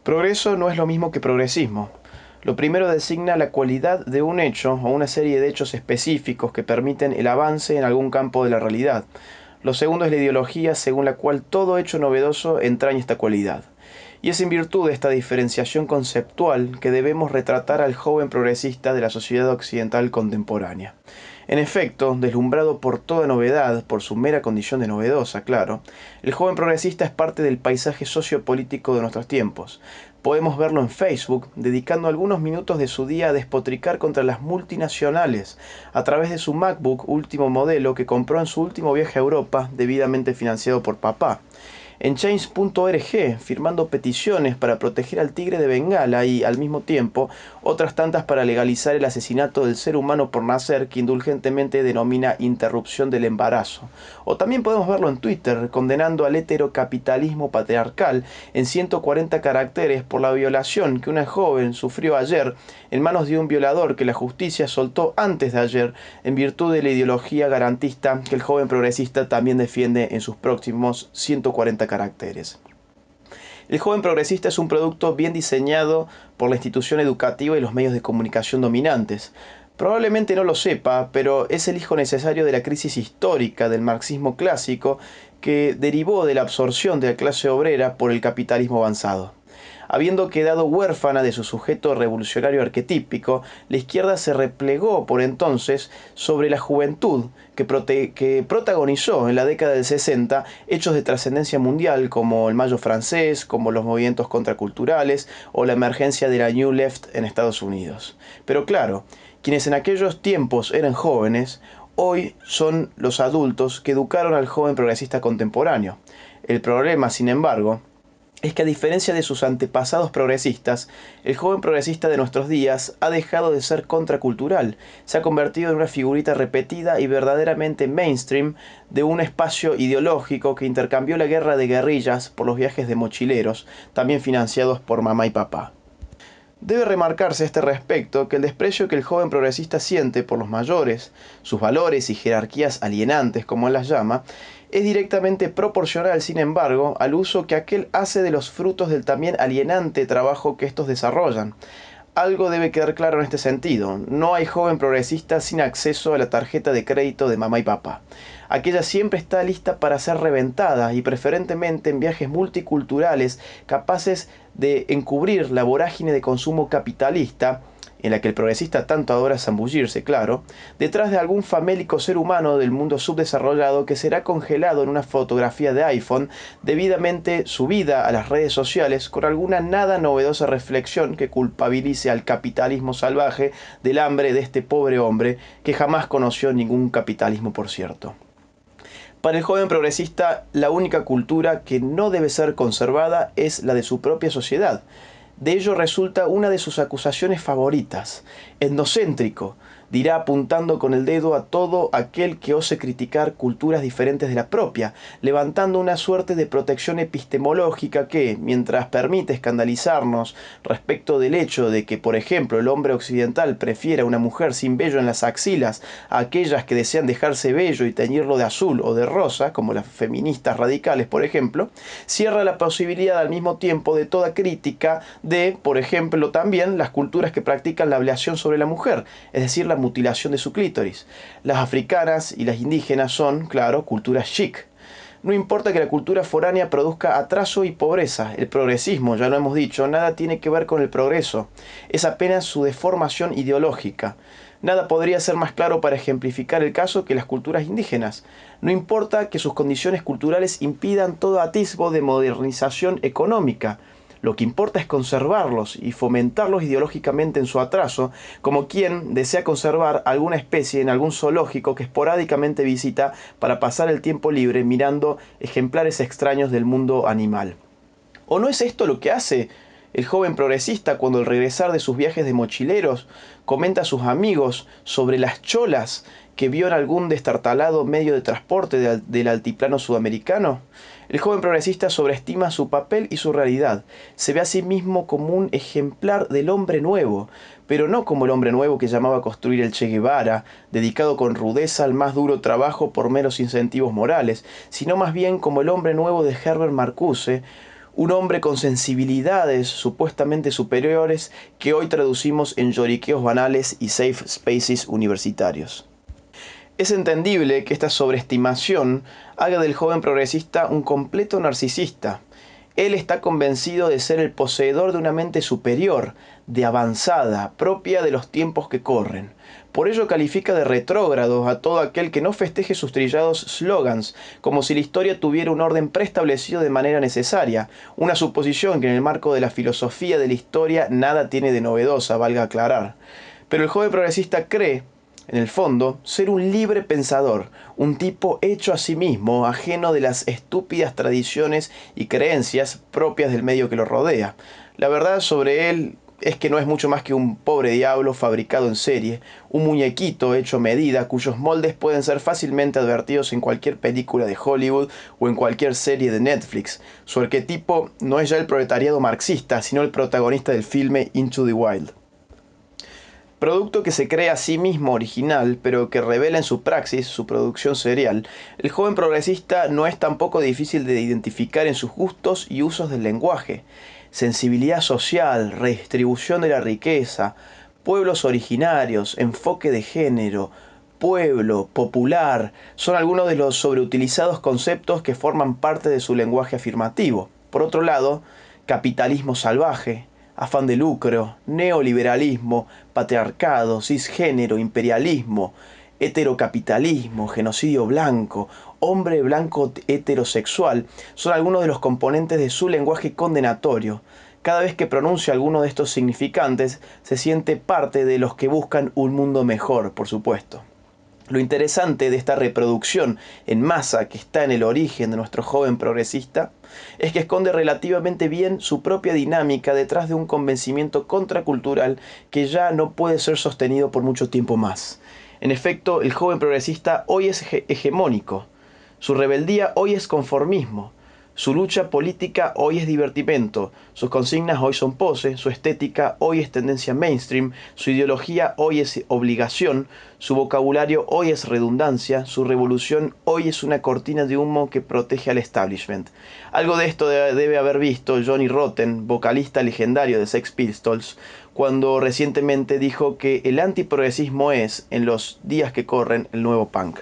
Progreso no es lo mismo que progresismo. Lo primero designa la cualidad de un hecho o una serie de hechos específicos que permiten el avance en algún campo de la realidad. Lo segundo es la ideología según la cual todo hecho novedoso entraña esta cualidad. Y es en virtud de esta diferenciación conceptual que debemos retratar al joven progresista de la sociedad occidental contemporánea. En efecto, deslumbrado por toda novedad, por su mera condición de novedosa, claro, el joven progresista es parte del paisaje sociopolítico de nuestros tiempos. Podemos verlo en Facebook, dedicando algunos minutos de su día a despotricar contra las multinacionales, a través de su MacBook último modelo que compró en su último viaje a Europa, debidamente financiado por papá. En Change.org, firmando peticiones para proteger al tigre de Bengala y, al mismo tiempo, otras tantas para legalizar el asesinato del ser humano por nacer, que indulgentemente denomina interrupción del embarazo. O también podemos verlo en Twitter, condenando al heterocapitalismo patriarcal en 140 caracteres por la violación que una joven sufrió ayer en manos de un violador que la justicia soltó antes de ayer en virtud de la ideología garantista que el joven progresista también defiende en sus próximos 140 caracteres. El joven progresista es un producto bien diseñado por la institución educativa y los medios de comunicación dominantes. Probablemente no lo sepa, pero es el hijo necesario de la crisis histórica del marxismo clásico que derivó de la absorción de la clase obrera por el capitalismo avanzado. Habiendo quedado huérfana de su sujeto revolucionario arquetípico, la izquierda se replegó por entonces sobre la juventud que protagonizó en la década del 60 hechos de trascendencia mundial como el Mayo francés, como los movimientos contraculturales o la emergencia de la New Left en Estados Unidos. Pero claro, quienes en aquellos tiempos eran jóvenes, hoy son los adultos que educaron al joven progresista contemporáneo. El problema, sin embargo, es que a diferencia de sus antepasados progresistas, el joven progresista de nuestros días ha dejado de ser contracultural, se ha convertido en una figurita repetida y verdaderamente mainstream de un espacio ideológico que intercambió la guerra de guerrillas por los viajes de mochileros, también financiados por mamá y papá. Debe remarcarse a este respecto que el desprecio que el joven progresista siente por los mayores, sus valores y jerarquías alienantes, como él las llama, es directamente proporcional, sin embargo, al uso que aquel hace de los frutos del también alienante trabajo que estos desarrollan. Algo debe quedar claro en este sentido. No hay joven progresista sin acceso a la tarjeta de crédito de mamá y papá. Aquella siempre está lista para ser reventada y preferentemente en viajes multiculturales capaces de encubrir la vorágine de consumo capitalista, en la que el progresista tanto adora zambullirse, claro, detrás de algún famélico ser humano del mundo subdesarrollado que será congelado en una fotografía de iPhone, debidamente subida a las redes sociales con alguna nada novedosa reflexión que culpabilice al capitalismo salvaje del hambre de este pobre hombre que jamás conoció ningún capitalismo, por cierto. Para el joven progresista, la única cultura que no debe ser conservada es la de su propia sociedad. De ello resulta una de sus acusaciones favoritas. Etnocéntrico, dirá apuntando con el dedo a todo aquel que ose criticar culturas diferentes de la propia, levantando una suerte de protección epistemológica que, mientras permite escandalizarnos respecto del hecho de que, por ejemplo, el hombre occidental prefiera a una mujer sin vello en las axilas a aquellas que desean dejarse vello y teñirlo de azul o de rosa, como las feministas radicales, por ejemplo, cierra la posibilidad al mismo tiempo de toda crítica de, por ejemplo, también las culturas que practican la ablación sobre la mujer, es decir, la mutilación de su clítoris. Las africanas y las indígenas son, claro, culturas chic. No importa que la cultura foránea produzca atraso y pobreza, el progresismo, ya lo hemos dicho, nada tiene que ver con el progreso, es apenas su deformación ideológica. Nada podría ser más claro para ejemplificar el caso que las culturas indígenas. No importa que sus condiciones culturales impidan todo atisbo de modernización económica. Lo que importa es conservarlos y fomentarlos ideológicamente en su atraso, como quien desea conservar alguna especie en algún zoológico que esporádicamente visita para pasar el tiempo libre mirando ejemplares extraños del mundo animal. ¿O no es esto lo que hace el joven progresista cuando al regresar de sus viajes de mochileros comenta a sus amigos sobre las cholas que vio en algún destartalado medio de transporte del altiplano sudamericano? El joven progresista sobreestima su papel y su realidad. Se ve a sí mismo como un ejemplar del hombre nuevo, pero no como el hombre nuevo que llamaba a construir el Che Guevara, dedicado con rudeza al más duro trabajo por meros incentivos morales, sino más bien como el hombre nuevo de Herbert Marcuse, Un hombre con sensibilidades supuestamente superiores que hoy traducimos en lloriqueos banales y safe spaces universitarios. Es entendible que esta sobreestimación haga del joven progresista un completo narcisista. Él está convencido de ser el poseedor de una mente superior, de avanzada, propia de los tiempos que corren. Por ello califica de retrógrado a todo aquel que no festeje sus trillados slogans, como si la historia tuviera un orden preestablecido de manera necesaria, una suposición que en el marco de la filosofía de la historia nada tiene de novedosa, valga aclarar. Pero el joven progresista cree, en el fondo, ser un libre pensador, un tipo hecho a sí mismo, ajeno de las estúpidas tradiciones y creencias propias del medio que lo rodea. La verdad sobre él es que no es mucho más que un pobre diablo fabricado en serie, un muñequito hecho a medida cuyos moldes pueden ser fácilmente advertidos en cualquier película de Hollywood o en cualquier serie de Netflix. Su arquetipo no es ya el proletariado marxista, sino el protagonista del filme Into the Wild. Producto que se cree a sí mismo original, pero que revela en su praxis su producción serial, el joven progresista no es tampoco difícil de identificar en sus gustos y usos del lenguaje. Sensibilidad social, redistribución de la riqueza, pueblos originarios, enfoque de género, pueblo, popular, son algunos de los sobreutilizados conceptos que forman parte de su lenguaje afirmativo. Por otro lado, capitalismo salvaje, afán de lucro, neoliberalismo, patriarcado, cisgénero, imperialismo, heterocapitalismo, genocidio blanco, hombre blanco heterosexual, son algunos de los componentes de su lenguaje condenatorio. Cada vez que pronuncia alguno de estos significantes, se siente parte de los que buscan un mundo mejor, por supuesto. Lo interesante de esta reproducción en masa que está en el origen de nuestro joven progresista es que esconde relativamente bien su propia dinámica detrás de un convencimiento contracultural que ya no puede ser sostenido por mucho tiempo más. En efecto, el joven progresista hoy es hegemónico, su rebeldía hoy es conformismo, su lucha política hoy es divertimento, sus consignas hoy son pose, su estética hoy es tendencia mainstream, su ideología hoy es obligación, su vocabulario hoy es redundancia, su revolución hoy es una cortina de humo que protege al establishment. Algo de esto debe haber visto Johnny Rotten, vocalista legendario de Sex Pistols, cuando recientemente dijo que el antiprogresismo es, en los días que corren, el nuevo punk.